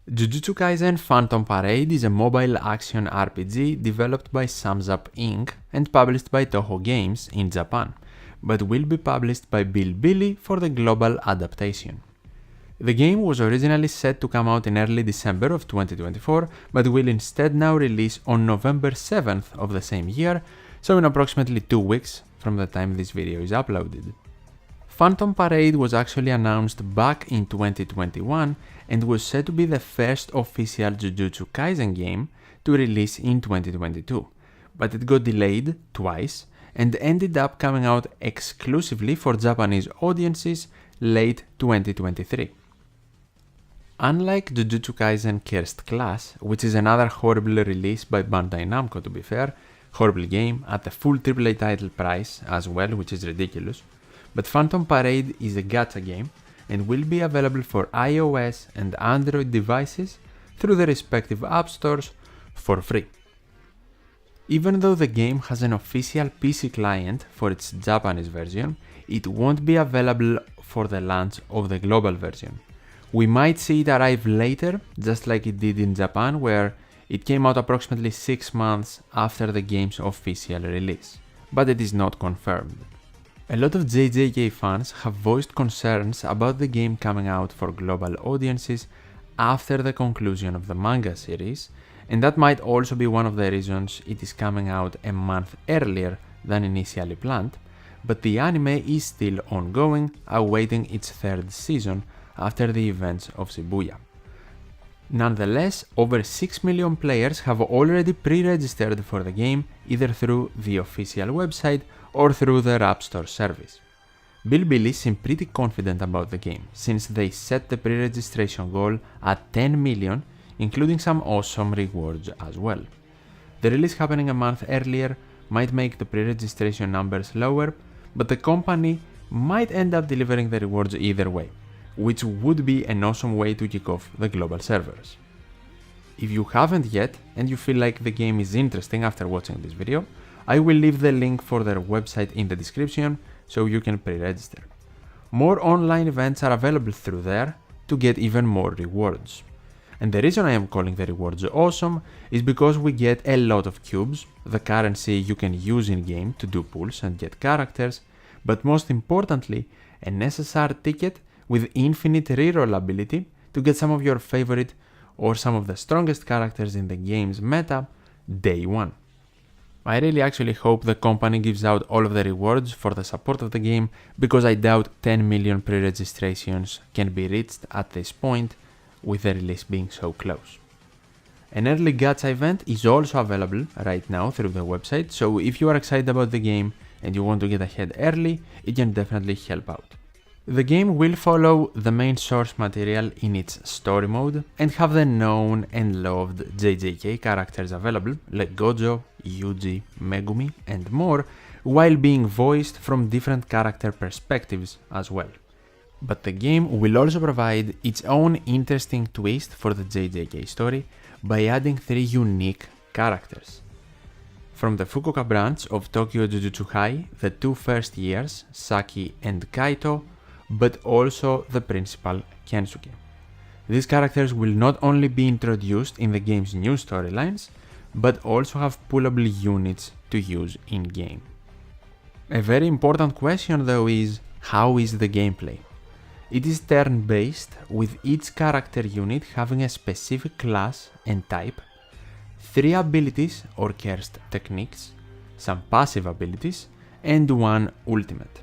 Jujutsu Kaisen Phantom Parade is a mobile action RPG developed by Thumbs Up Inc. and published by Toho Games in Japan, but will be published by Bilibili for the global adaptation. The game was originally set to come out in early December of 2024, but will instead now release on November 7th of the same year, so in approximately 2 weeks from the time this video is uploaded. Phantom Parade was actually announced back in 2021 and was said to be the first official Jujutsu Kaisen game to release in 2022, but it got delayed twice and ended up coming out exclusively for Japanese audiences late 2023. Unlike Jujutsu Kaisen Cursed Class, which is another horrible release by Bandai Namco to be fair, horrible game at the full AAA title price as well, which is ridiculous, but Phantom Parade is a gacha game and will be available for iOS and Android devices through the respective app stores for free. Even though the game has an official PC client for its Japanese version, it won't be available for the launch of the global version. We might see it arrive later, just like it did in Japan, where it came out approximately 6 months after the game's official release, but it is not confirmed. A lot of JJK fans have voiced concerns about the game coming out for global audiences after the conclusion of the manga series, and that might also be one of the reasons it is coming out a month earlier than initially planned, but the anime is still ongoing, awaiting its 3rd season after the events of Shibuya. Nonetheless, over 6 million players have already pre-registered for the game either through the official website or through their App Store service. Bilibili seem pretty confident about the game, since they set the pre-registration goal at 10 million, including some awesome rewards as well. The release happening a month earlier might make the pre-registration numbers lower, but the company might end up delivering the rewards either way, which would be an awesome way to kick off the global servers. If you haven't yet and you feel like the game is interesting after watching this video, I will leave the link for their website in the description so you can pre-register. More online events are available through there to get even more rewards. And the reason I am calling the rewards awesome is because we get a lot of cubes, the currency you can use in game to do pulls and get characters, but most importantly, an SSR ticket with infinite reroll ability to get some of your favorite or some of the strongest characters in the game's meta day one. I really actually hope the company gives out all of the rewards for the support of the game, because I doubt 10 million pre-registrations can be reached at this point with the release being so close. An early gacha event is also available right now through the website, so if you are excited about the game and you want to get ahead early, it can definitely help out. The game will follow the main source material in its story mode and have the known and loved JJK characters available like Gojo, Yuji, Megumi and more, while being voiced from different character perspectives as well. But the game will also provide its own interesting twist for the JJK story by adding 3 unique characters. From the Fukuoka branch of Tokyo Jujutsu High, the 2 first years, Saki and Kaito, but also the principal, Kensuke. These characters will not only be introduced in the game's new storylines, but also have pullable units to use in-game. A very important question though is, how is the gameplay? It is turn-based, with each character unit having a specific class and type, 3 abilities or cursed techniques, some passive abilities, and 1 ultimate.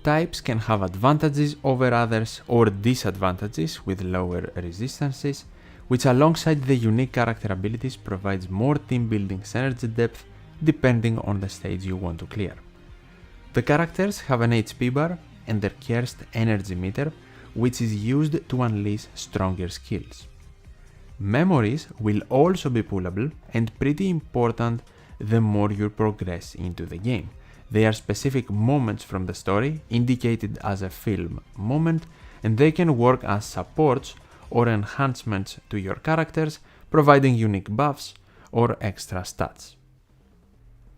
Types can have advantages over others or disadvantages with lower resistances, which alongside the unique character abilities provides more team building synergy depth depending on the stage you want to clear. The characters have an HP bar and their cursed energy meter, which is used to unleash stronger skills. Memories will also be pullable and pretty important the more you progress into the game. They are specific moments from the story, indicated as a film moment, and they can work as supports or enhancements to your characters, providing unique buffs or extra stats.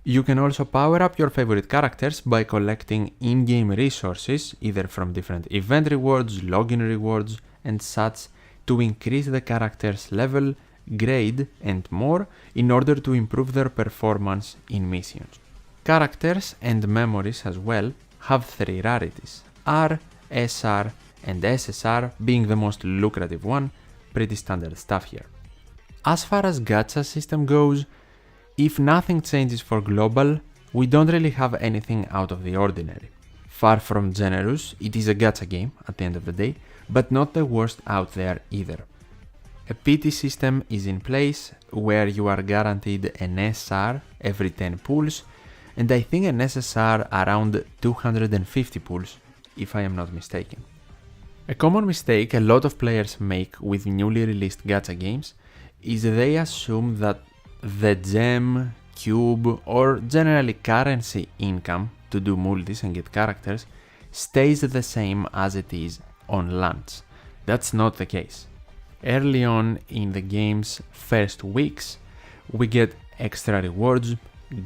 You can also power up your favorite characters by collecting in-game resources, either from different event rewards, login rewards, and such, to increase the character's level, grade and more in order to improve their performance in missions. Characters and memories as well have 3 rarities, R, SR and SSR being the most lucrative one, pretty standard stuff here. As far as gacha system goes, if nothing changes for global, we don't really have anything out of the ordinary. Far from generous, it is a gacha game at the end of the day, but not the worst out there either. A PT system is in place where you are guaranteed an SR every 10 pulls, and I think an SSR around 250 pulls, if I am not mistaken. A common mistake a lot of players make with newly released gacha games is they assume that the gem, cube or generally currency income to do multis and get characters stays the same as it is on launch. That's not the case. Early on in the game's first weeks, we get extra rewards,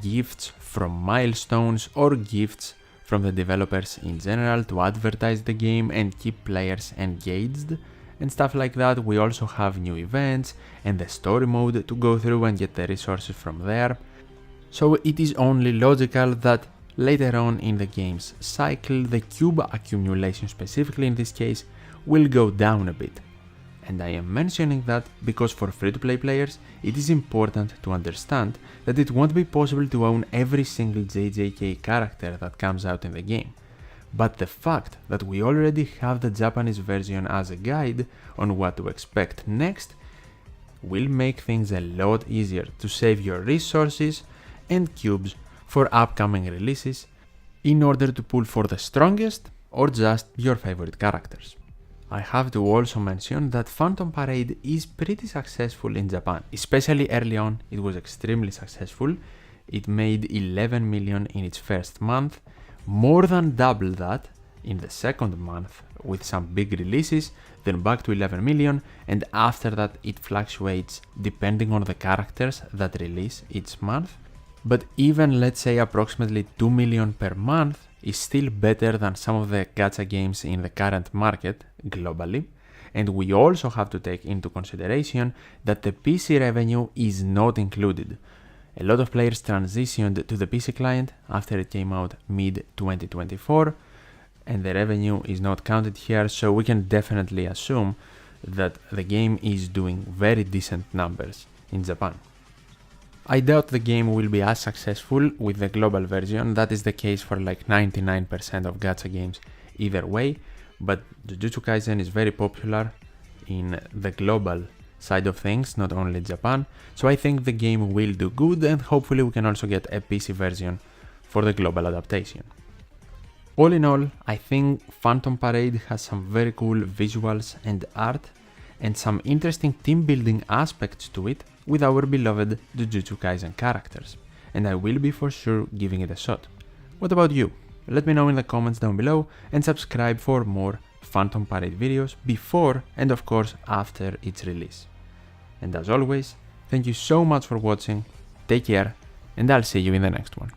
gifts from milestones or gifts from the developers in general to advertise the game and keep players engaged and stuff like that. We also have new events and the story mode to go through and get the resources from there. So it is only logical that later on in the game's cycle, the cube accumulation specifically in this case will go down a bit. And I am mentioning that because for free-to-play players, it is important to understand that it won't be possible to own every single JJK character that comes out in the game. But the fact that we already have the Japanese version as a guide on what to expect next will make things a lot easier to save your resources and cubes for upcoming releases in order to pull for the strongest or just your favorite characters. I have to also mention that Phantom Parade is pretty successful in Japan, especially early on. It was extremely successful. It made 11 million in its first month, more than double that in the second month with some big releases, then back to 11 million, and after that it fluctuates depending on the characters that release each month. But even let's say approximately 2 million per month is still better than some of the gacha games in the current market globally, and we also have to take into consideration that the PC revenue is not included. A lot of players transitioned to the PC client after it came out mid-2024, and the revenue is not counted here, so we can definitely assume that the game is doing very decent numbers in Japan. I doubt the game will be as successful with the global version. That is the case for like 99% of gacha games either way, but Jujutsu Kaisen is very popular in the global side of things, not only Japan, so I think the game will do good and hopefully we can also get a PC version for the global adaptation. All in all, I think Phantom Parade has some very cool visuals and art and some interesting team building aspects to it with our beloved Jujutsu Kaisen characters, and I will be for sure giving it a shot. What about you? Let me know in the comments down below and subscribe for more Phantom Parade videos before and of course after its release. And as always, thank you so much for watching, take care, and I'll see you in the next one.